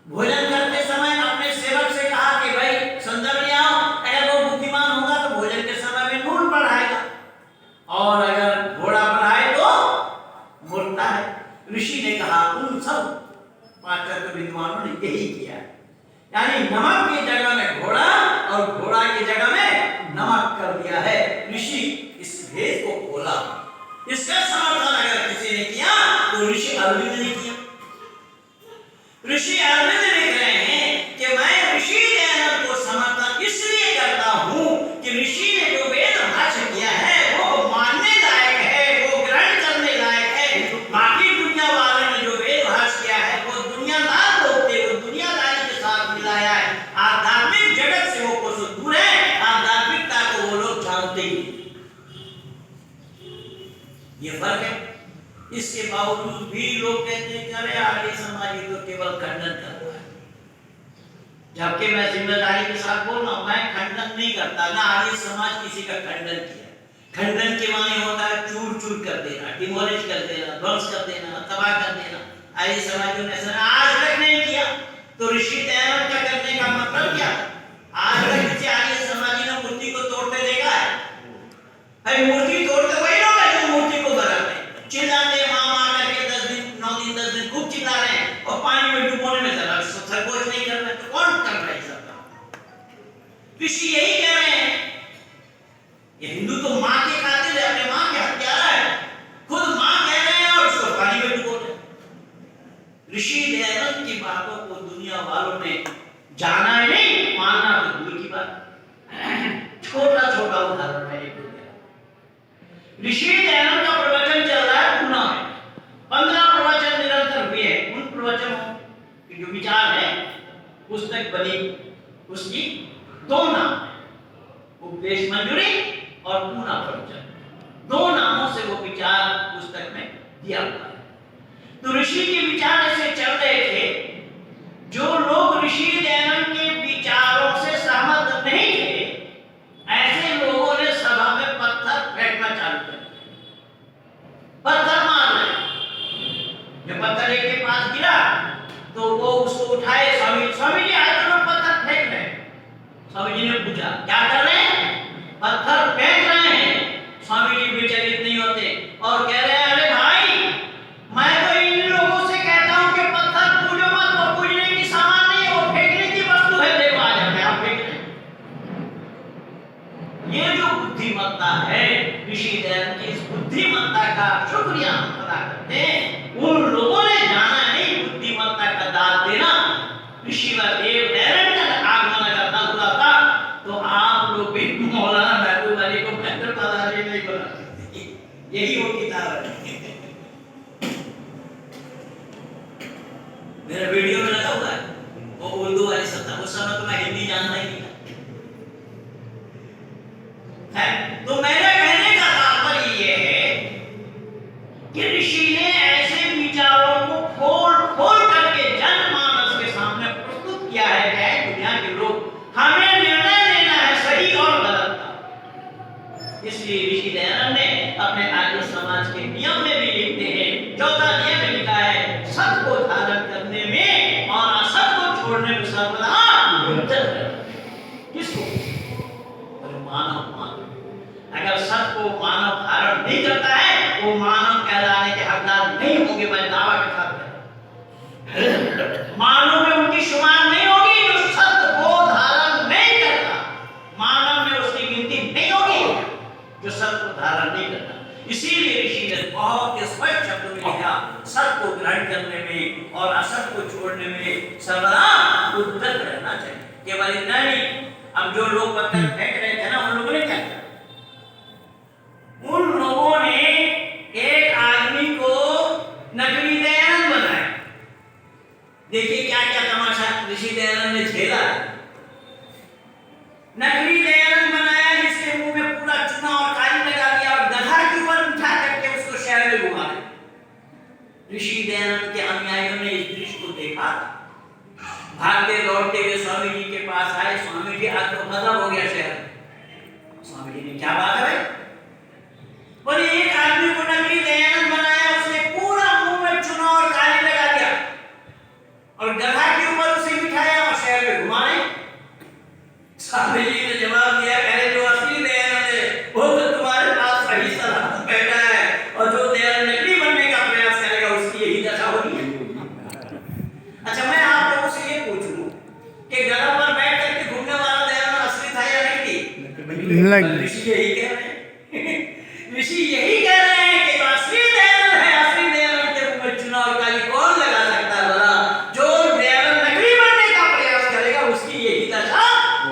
भोजन करते समय अपने सेवक से कहा कि भाई संदर्भ ले आओ, अगर वो बुद्धिमान होगा तो भोजन के समय में नून बढ़ाएगा, और अगर घोड़ा बढ़ाए तो मुड़ता है। ऋषि ने कहा उन सब पाश्चात्य विद्वानों ने यही किया, यानी नमक की जगह में घोड़ा और घोड़ा की जगह में नमक कर दिया है। ऋषि इस भेद को खोला। इसका समर्थन अगर किसी ने किया तो ऋषि अरविंद ने किया। ऋषि अरविंद लिख रहे हैं कि मैं ऋषि दयानंद को समर्थन इसलिए करता हूं कि ऋषि ने जो वेद भाष्य किया है वो मानने लायक है, वो ग्रहण करने लायक है। बाकी दुनिया वालों ने जो वेद भाष्य किया है वो दुनियादार लोग थे, वो दुनियादारी के साथ मिलाया है। आध्यात्मिक जगत से वो कुछ दूर है, आध्यात्मिकता को वो लोग जानते ही। ये फर्क है। इसके बावजूद भी लोग कहते हैं अरे आर्य समाज तो केवल खंडन कर रहा है, जबकि मैं जिम्मेदारी के साथ बोल रहा हूं, मैं खंडन नहीं करता, ना आर्य समाज किसी का खंडन किया। खंडन के माने होता है चूर चूर कर देना, डिमोलिश कर देना, ध्वंस कर देना, तबाह कर देना। आर्य समाज ने ऐसा आज तक नहीं किया। तो ऋषि दयानंद का करने का मतलब क्या? आज तक किसी आर्य समाजी ने मूर्ति को तोड़ते देखा है? भाई मूर्ति तोड़ते वही लोग हैं जो मूर्ति को बनाते हैं, चिल्लाते मां मां करके 10 दिन 9 दिन 10 दिन खूब चिल्ला रहे हैं और पानी में डुबोने में जरा सरगोश नहीं कर रहे, तो कौन कर रहा है सब काम? ऋषि यही कह रहे हैं। ये हिंदू तो मां के खातिर है, अपने मां के हत्यारा है, खुद मां कह रहे हैं और उसको पानी में डुबो रहे हैं। ऋषि दयानंद की बातों को दुनिया वालों ने जाना ही नहीं, मानना तो दूर की बात। छोटा छोटा उदाहरण है। ऋषि दयानंद का प्रवचन चल रहा है पूना में, 15 प्रवचन निरंतर हुए हैं। उन प्रवचनों के जो विचार है, पुस्तक बनी, उसकी 2 नाम, उपदेश मंजूरी और पूना प्रवचन, 2 नामों से वो विचार पुस्तक में दिया हुआ है। तो ऋषि के विचार ऐसे चल रहे थे, जो लोग ऋषि दयानंद के विचारों से सहमत नहीं थे, ऐसे लोगों ने सभा में पत्थर फेंकना चालू कर दिया, पत्थर मार रहे। जब पत्थर एक के पास गिरा तो वो उसको उठाए, स्वामी जी आज तो लोग पत्थर फेंक रहे हैं। स्वामी जी ने पूछा क्या कर रहे हैं? पत्थर फेंक रहे हैं। स्वामी जी विचलित नहीं होते और कह रहे हैं, अरे भाई मैं तो इन लोगों से कहता हूं कि पत्थर पूजो मत, वो पूजने की सामान नहीं है, वो फेंकने की वस्तु है। देखो आज हमें आप फेंक रहे हैं। ये जो बुद्धिमत्ता है, ऋषि दयानंद की इस बुद्धिमत्ता का शुक्रिया हम अदा करते हैं। उन लोगों ने जाना नहीं बुद्धिमत्ता का दाद देना। ऋषि व देव दयानंद का आगमन अगर न हुआ था तो आप लोग भी मौलाना महबूब अली को बेहतर पदारी नहीं बना सकते। यही वो किताब है। मेरा वीडियो में लगा हुआ है, वो उर्दू वाली सत्ता, उस समय तो मैं हिंदी जानता ही नहीं है। तो मेरे कहने का तात्पर्य ये है कि ऋषि ने ऐसे विचारों को खोल खोल करके जनमानस के सामने प्रस्तुत किया है कि दुनिया के लोग, हमें निर्णय लेना है सही और गलत का। इसलिए ऋषि दयानंद ने अपने आर्य समाज के नियम में भी लिखते हैं, 4था नियम में लिखा है, सत्य को धारण करने में और असत्य को छोड़ने में सर्वदा उद्धत रहना। किसको? मानव। अगर सत्य को मानव धारण नहीं करता है, वो मानव कहलाने के हकदार नहीं होंगे। मैं दावा के साथ कहता हूं, मानव में उनकी शुमार नहीं होगी जो सत्य को धारण नहीं करता। मानव में उसकी गिनती नहीं होगी जो सत्य को धारण नहीं करता। इसीलिए ऋषि ने बहुत स्पष्ट शब्दों में लिखा, सत्य को ग्रहण करने में और असत्य को छोड़ने में सर्वदा उद्धत रहना चाहिए। केवल इतना नहीं, अब जो लोग पत्थर फेंक रहे थे ना, उन लोगों ने क्या किया? उन लोगों ने एक आदमी को नकली दयानंद बनाया। देखिए क्या क्या तमाशा ऋषि दयानंद ने झेला। नकली दयानंद बनाया, जिसके मुंह में पूरा चूना और काली लगा दिया और गधा के ऊपर उठा करके उसको शहर में घुमा दिया। ऋषि दयानंद के अनुयायियों ने इस दृश्य को देखा, भागते दौड़ते हुए स्वामी जी के पास आए। स्वामी जी आज तो खत्म हो गया शहर। स्वामी जी ने क्या बात है? पर एक आदमी को नकली दयानंद बनाया, उसने पूरा मुंह में चूना और काली लगा दिया और गधा के ऊपर उसे बिठाया और शहर में घुमाए। स्वामी जी ने जवाब दिया, अरे जो असली दयानंद है वो तो तुम्हारे पास सही सलामत बैठा है, और जो दयानंद नकली बनने का प्रयास करेगा उसकी यही दशा होगी। अच्छा, मैं आप लोगों से ये पूछूं कि गधा पर बैठ करके घूमने वाला दयानंद असली था या नकली? ऋषि यही कह रहे हैं। ऋषि यही कह रहे हैं कि जो असली दयानंद है, असली दयानंद के मुंह में चूना और काली कौन लगा सकता है भला? जो दयानंद नकली बनने का प्रयास करेगा उसकी यही दशा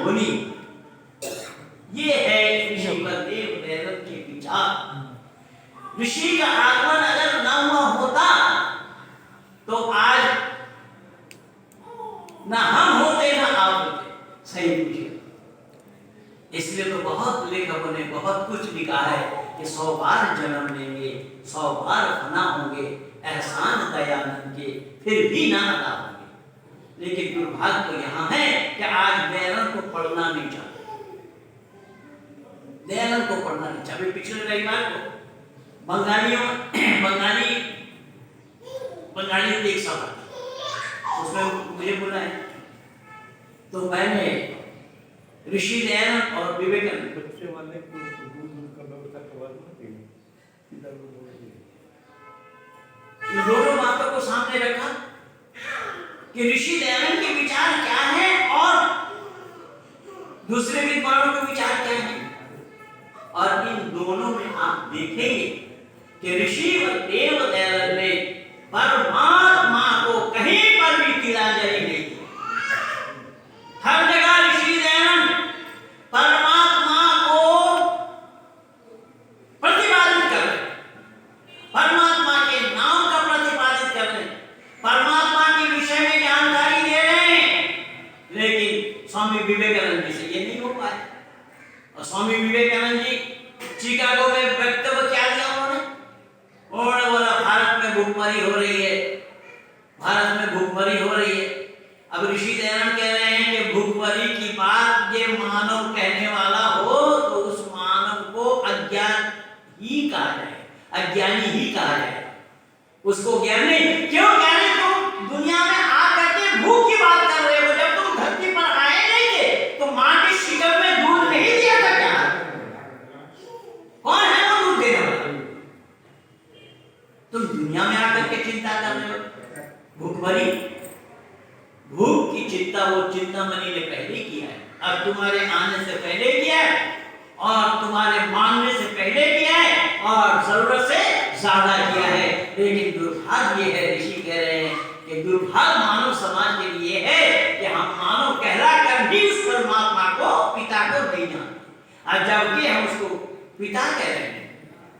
होनी। ये है ऋषि देव दयानंद के विचार। ऋषि का आगमन अगर न हुआ होता तो आज ना हम होते ना आप होते। सही पूछिए। इसलिए तो बहुत लेखकों ने बहुत कुछ लिखा है कि 100 बार जन्म लेंगे, 100 बार फना होंगे, एहसान दयानंद के फिर भी ना अदा होंगे। लेकिन दुर्भाग्य तो यहाँ है कि आज दयानंद को पढ़ना नहीं चाहते। दयानंद को पढ़ना नहीं चाहिए। अभी पिछले रविवार को बंगालियों की एक सभा उसमें मुझे बुलाया, तो मैंने ऋषि दयानंद और विवेकानंद बच्चे वाले को दूध का व्यवस्था करवा दो इन दोनों बातों को सामने रखा कि ऋषि दयानंद के विचार क्या हैं और दूसरे विद्वानों के विचार क्या हैं। और इन दोनों में आप देखेंगे कि ऋषि देव दयानंद ने परमात्मा को कहीं पर भी तिलांजलि नहीं दी। हर जगह ऋषि दयानंद परमात्मा को प्रतिपादित कर रहे, परमात्मा के नाम का प्रतिपादित कर रहे, परमात्मा के विषय में जानकारी दे रहे हैं। लेकिन स्वामी विवेकानंद जी से ये नहीं हो पाया। और स्वामी विवेकानंद जी चिकागो में वक्तव्य क्या दिया उन्होंने बोला भारत में भूखमरी हो रही है, भारत में भूखमरी हो रही है। अब ऋषि दयानंद कह रहे हैं कि भूखमरी की बात ये मानव कहने वाला हो तो उस मानव को अज्ञान ही कहा जाए, अज्ञानी ही कहा जाए, उसको ज्ञान नहीं। क्यों कह रहे तुम दुनिया में आकर के भूख की बात कर रहे हो? जब तुम धरती पर आए नहीं थे तो मां की शिकल में दूध नहीं दिया था क्या? कौन है वो दूध देने वाला? तुम दुनिया में आकर के चिंता कर रहे हो भूखमरी, भूख की चिंता वो चिंतामणि ने पहले किया है, अब तुम्हारे आने से पहले किया है और तुम्हारे मांगने से पहले किया है और जरूरत से ज्यादा किया है। लेकिन दुर्भाग्य है, ऋषि कह रहे हैं कि दुर्भाग्य मानव समाज के लिए है कि हम मानव कहला कर भी उस परमात्मा को पिता को नहीं जानते, और जबकि हम उसको पिता कह रहे हैं।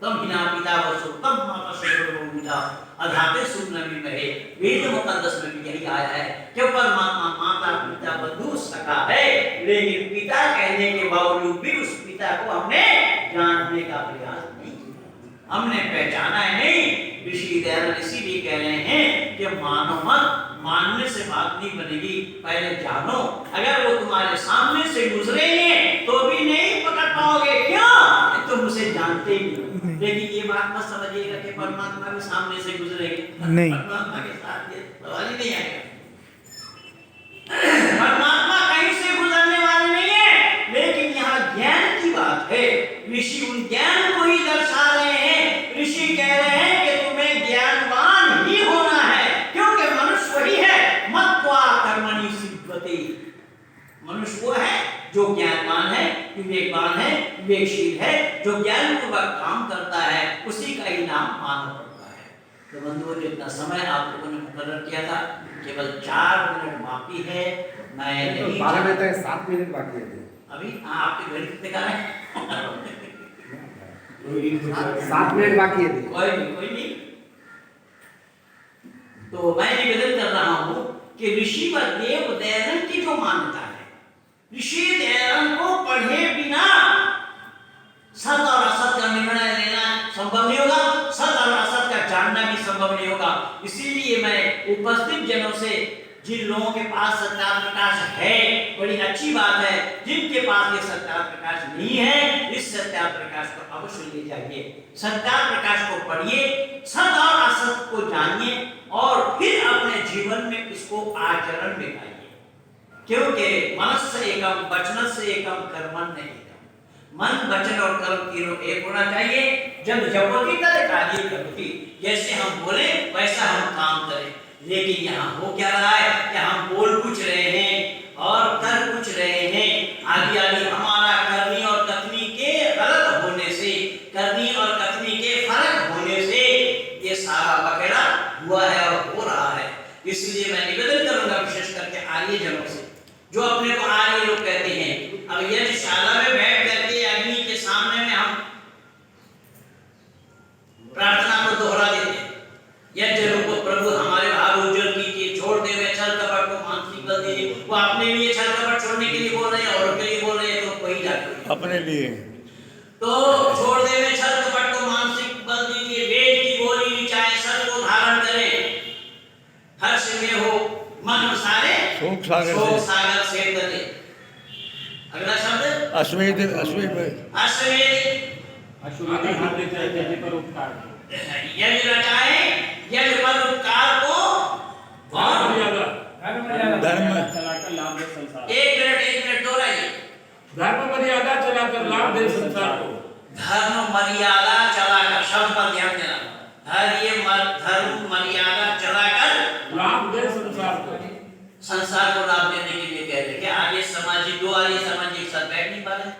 तब बिना पिता वसु तब माता सुखो बुझा अधाते सुख नमी महे। वेद मुकद्दस में भी यही आया है कि परमात्मा माता पिता बंधु सखा है, लेकिन पिता कहने के बावजूद भी उस पिता को हमने जानने का प्रयास नहीं किया, हमने पहचाना है नहीं। ऋषि दयानंद इसीलिए कह रहे हैं कि मानो मत, मानने से बात नहीं बनेगी, पहले जानो। अगर वो तुम्हारे सामने से गुजरेंगे तो भी नहीं पकड़ पाओगे। क्यों? तुम उसे जानते ही नहीं। लेकिन ये बात मत समझिएगा कि परमात्मा भी सामने से गुजरेंगे, नहीं। परमात्मा के साथ ये सवाल ही नहीं आएगा। परमात्मा कहीं से गुजरने वाले नहीं है, लेकिन यहाँ ज्ञान की बात है। ऋषि उन ज्ञान को ही दर्शा रहे हैं। ऋषि कह रहे हैं कि तुम्हें ज्ञानवान ही होना है, क्योंकि मनुष्य वही है मत्वा कर्मणि सिद्धते। मनुष्य वो है जो ज्ञानवान है, विवेकवान है, विवेकशील है, जो ज्ञान पूर्वक काम करता है, उसी का ही नाम मानव पड़ता है। तो बंधुओं, जितना समय आप लोगों ने मुकर्रर किया था, केवल 4 मिनट बाकी है। मैं नहीं 12 मिनट तक 7 मिनट बाकी है अभी आपके घड़ी कितने का है? 7 मिनट बाकी है। कोई नहीं। तो मैं निवेदन कर रहा हूँ कि ऋषि व देव दयानंद की जो मान्यता है, ऋषि दयानंद को पढ़े बिना सत और असत का निर्णय लेना संभव नहीं होगा, सत और असत का जानना भी संभव नहीं होगा। इसीलिए मैं उपस्थित जनों से, जिन लोगों के पास सत्यार्थ प्रकाश है, बड़ी अच्छी बात है, जिनके पास ये सत्यार्थ प्रकाश नहीं है, इस सत्यार्थ प्रकाश को अवश्य ले जाइए, सत्यार्थ प्रकाश को पढ़िए, सत और असत को जानिए और फिर अपने जीवन में इसको आचरण में लाइए। क्योंकि मनस्य एकम वचनस्य एकम कर्मण्य एकम, मन वचन और कर्म तीनों एक होना चाहिए। जब जपति तद कार्य करती, जैसे हम बोले वैसा हम काम करें। लेकिन यहाँ हो क्या रहा है कि हम बोल कुछ रहे हैं और कर कुछ रहे हैं। आगे हमारा करनी और कथनी के गलत होने से, करनी और कथनी के फर्क होने से ये सारा बखेड़ा हुआ है और हो रहा है। इसलिए मैं निवेदन करूंगा विशेष करके आर्य जनों से, जो अपने को आर्य लोग कहते हैं। अब यज्ञशाला में बैठ करके अग्नि के सामने में हम प्रार्थना को दोहरा देते हैं, यज्ञ रूप प्रभु हमारे भाग उज्जवल कीजिए, छोड़ दे वे छल कपट को मानसिक बल दीजिए। वो अपने लिए छल कपट छोड़ने के लिए बोल रहे हैं और उनके लिए बोल रहे हैं, तो वही जाते अपने लिए। तो छोड़ दे वे छल कपट को मानसिक बल दीजिए, वेद की बोली चाहे सत को धारण करें, हर्ष में हो मन सारे शोक सागर से तले। अगला शब्द अश्वेत अश्वेत अश्वेत हार्दिक जय पर उपकार यज्ञ रचाए, यज्ञ पर उपकार को और धर्म चलाकर लाभ दे संसार। एक मिनट दोहराइए। धर्म मर्यादा चलाकर लाभ दे संसार को। धर्म मर्यादा चलाकर, शब्द पर ध्यान देना। धर्म मर्यादा चलाकर लाभ दे संसार को। संसार को लाभ देने के लिए कह रहे। क्या आर्य समाजी, दो आर्य समाज एक साथ बैठ नहीं पा रहे?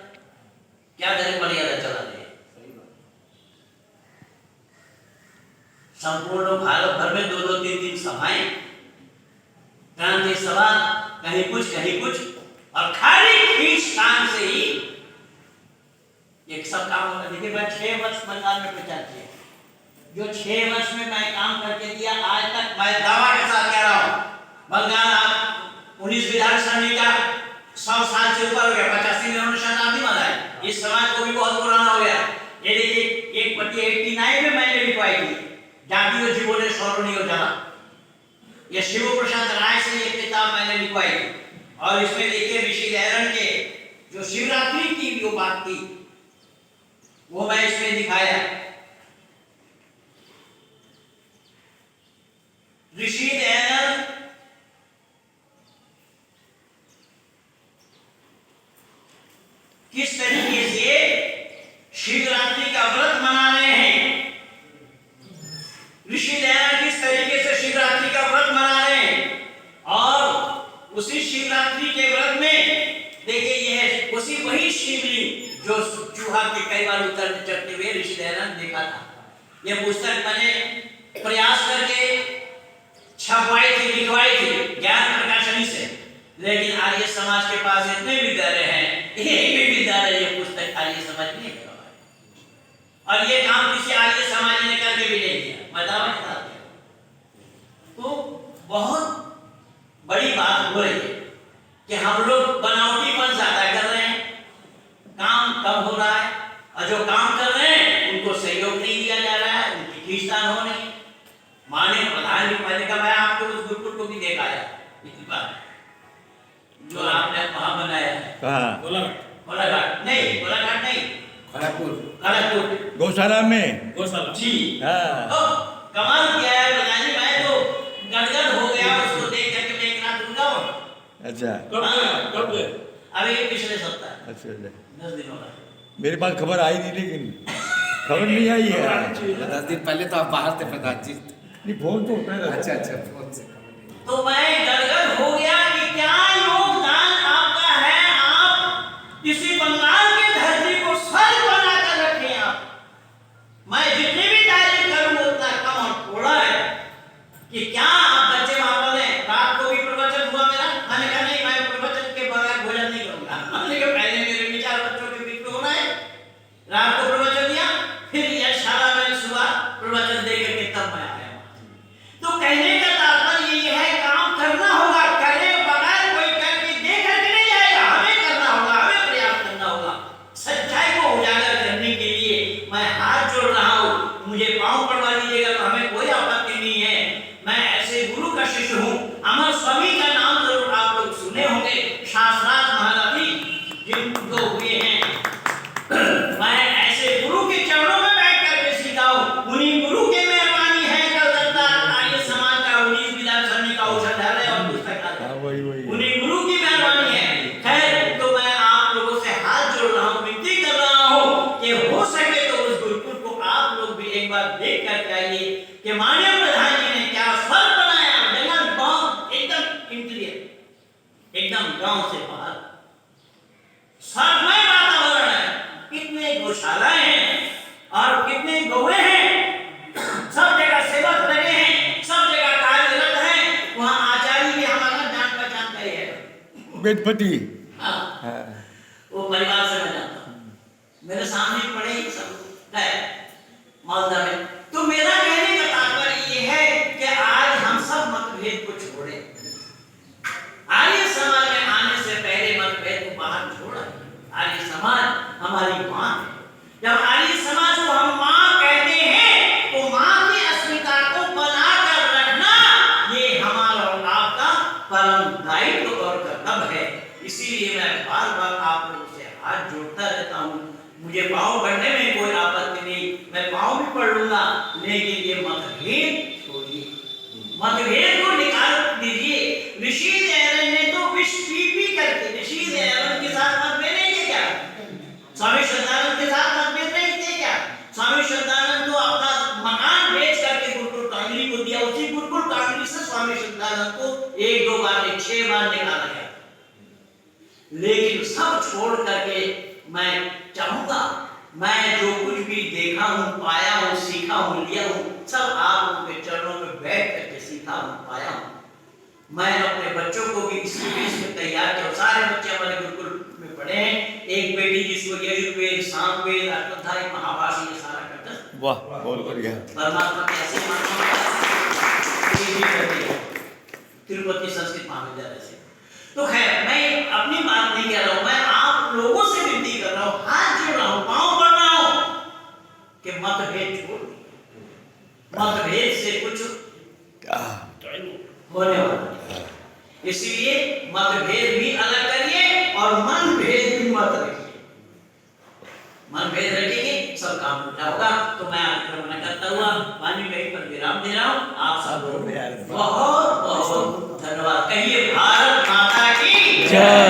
क्या धर्म मर्यादा चला रहे? संपूर्ण भारत भर में 2-2, 3-3 सभाएं, क्रांति सभा, कहीं कुछ, और खाली खींचतान से ही एक सब काम होगा। देखिए मैं 6 वर्ष बंगाल में प्रचार किया, जो 6 वर्ष में मैं काम करके दिया, आज तक मैं दावा के साथ कह रहा हूं, बंगाल आप 19 विधान सभा का 100 साल से ऊपर हो गया, 85 में उन्होंने शताब्दी मनाई। इस समाज को भी बहुत पुराना हो गया। ये देखिए 1/89 में मैंने लिखवाई थी, जातियों जीवों ने सौरणी योजना, ये शिव प्रसाद राय से ये किताब मैंने लिखवाई थी। और इसमें देखिए ऋषि दयानंद के जो शिवरात्रि की जो बात थी वो मैं इसमें दिखाया। ऋषि दयानंद किस तरीके से शिवरात्रि का व्रत मना रहे हैं, ऋषि दयानंद किस तरीके से शिवरात्रि का व्रत मना रहे हैं, और उसी शिवरात्रि के व्रत में देखिए यह उसी वही शिवलिंग जो चूहा के कई बार चढ़ते हुए ऋषि दयानंद देखा था। यह पुस्तक मैंने प्रयास करके छपवाई थी, लिखवाई थी ज्ञान प्रकाशनी से, लेकिन आर्य समाज के पास इतने विद्यालय हैं, एक भी विद्यालय ये पुस्तक आर्य समाज नहीं कर रहा है। और ये काम किसी आर्य समाज ने करके भी नहीं किया, मैं दावा करता हूं। तो बहुत बड़ी बात हो रही है कि हम लोग बनावटीपन ज्यादा कर रहे हैं, काम कम हो रहा है, और जो काम कर रहे हैं उनको सहयोग नहीं दिया जा रहा है, उनकी खींचतान हो नहीं। माननीय प्रधान जी, मैंने कहा मैं आपको उस गुरुकुल को भी देखा है इतनी बार जो आपने वहां बनाया है। कहाँ? गोलाघाट नहीं, खड़गपुर गौशाला में गौशाला जी। हाँ। तो कमाल किया है प्रधान जी, मैं तो गदगद हो गया उसको देख करके। मैं एक रात रुका हूं। अच्छा कब गए? अभी पिछले सप्ताह अच्छा 10 दिन हो गए। मेरे पास खबर आई नहीं, लेकिन खबर नहीं आई है। 10 दिन पहले तो आप बाहर थे प्रधान जी। नहीं, फोन तो होता है। अच्छा फोन से तो मैं गदगद हो गया कि क्या योगदान आपका है। आप इसी बंगाल की धरती को सर बनाकर रखे आप। मैं जितनी भी तारीफ करूं उतना कम और थोड़ा है कि क्या आप बच्चे वहां पर हैं। रात को भी प्रवचन हुआ मेरा, मैंने कहा नहीं मैं प्रवचन के बगैर भोजन नहीं करूंगा। मैंने कहा पहले मेरे विचार बच्चों के बीच में होना है। रात को प्रवचन दिया, फिर यशाला में सुबह प्रवचन देकर के तब मैं आया। तो कहने का तात्पर्य ये है, काम करना होगा, करे बगैर कोई करके दे करके नहीं जाएगा। हमें करना होगा, हमें प्रयास करना होगा। सच्चाई को उजागर करने के लिए मैं हाथ जोड़ रहा हूँ, मुझे पांव पड़वा दीजिएगा तो हमें कोई आपत्ति नहीं है। मैं ऐसे गुरु का शिष्य हूँ। अमर स्वामी का नाम जरूर आप लोग सुने होंगे, शास्त्रार्थ महारथी जिनको हुए हैं। मैं ऐसे गुरु के चरणों में बैठ करके सीखा हूँ। उन्हीं गुरु के मेहरबानी है कलकत्ता आर्य समाज का 19 विधान सभा का औषधालय और पुस्तकालय, वही उन्हीं गुरु की मेहरबानी है। खैर, तो मैं आप लोगों से हाथ जोड़ रहा हूँ, विनती कर रहा हूँ कि हो सके तो उस गुरुकुल को आप लोग भी एक बार देख करके आइए कि माननीय प्रधान जी ने क्या फल बनाया। जंगल गांव एकदम इंटीरियर, एकदम गांव से बाहर सर्वमय वातावरण है। कितने गौशालाएं हैं और कितने गौए हैं, सब जगह सेवक लगे हैं, सब जगह कार्यरत हैं। वहाँ आचार्य भी हमारा जान पहचान का ही है। वेदपति। हाँ, वो परिवार से मैं जानता हूँ, मेरे सामने पड़े ही सब है मालदा में। तो मेरा कहने का तात्पर्य ये है कि आज हम सब मतभेद को छोड़ें। आर्य समाज में आने से पहले मतभेद को बाहर छोड़ा। आर्य समाज हमारी माँ है। जब आर्य समाज को हम माँ कहते हैं तो माँ की अस्मिता को बनाकर रखना ये हमारा और आपका परम दायित्व और कर्तव्य है। इसीलिए मैं बार बार आप लोगों से हाथ मुझे पाँव पढ़ने में कोई आपत्ति नहीं, मैं पाँव भी पढ़ लूंगा, लेकिन ये मतभेद छोड़िए, मतभेद को निकाल दीजिए। ऋषि दयानंद ने तो विष पी करके ऋषि दयानंद के साथ मतभेद नहीं थे क्या? स्वामी श्रद्धानंद के साथ मतभेद नहीं थे क्या? स्वामी श्रद्धानंद तो अपना मकान बेच करके गुरुकुल कांगड़ी को दिया, उसी गुरुकुल कांगड़ी से स्वामी श्रद्धानंद को 1-2 बार नहीं 6 बार निकाला गया। लेकिन सब छोड़ करके मैं चाहूंगा, मैं जो कुछ भी देखा हूं, पाया हूं, सीखा हूं, लिया हूं, सब आप उनके चरणों में बैठ करके सीखा हूं, पाया हूं। मैं अपने बच्चों को भी इसी बेस में तैयार किया। सारे बच्चे हमारे गुरुकुल में पढ़े हैं। एक बेटी जिसको यजुर्वेद, सामवेद, अष्टाध्यायी, महाभाष्य ये सारा करता है। वाह, बहुत बढ़िया। परमात्मा कैसे मानता तिरुपति संस्कृत महाविद्यालय से। तो खैर मैं अपनी बात नहीं कह रहा हूं, मैं आप लोगों से विनती कर रहा हूं, हाथ जोड़ रहा हूं, पांव पड़ रहा हूं कि मतभेद छोड़ दीजिए। मतभेद से कुछ होने वाला है, इसलिए मतभेद भी अलग करिए और मन भेद भी मत रखिए। मन भेद रखेंगे सब काम उल्टा होगा। तो मैं आक्रमण करता हुआ वाणी कहीं पर विराम दे रहा हूं। आप सब बहुत बहुत धन्यवाद। कहिए भारत माता की जय।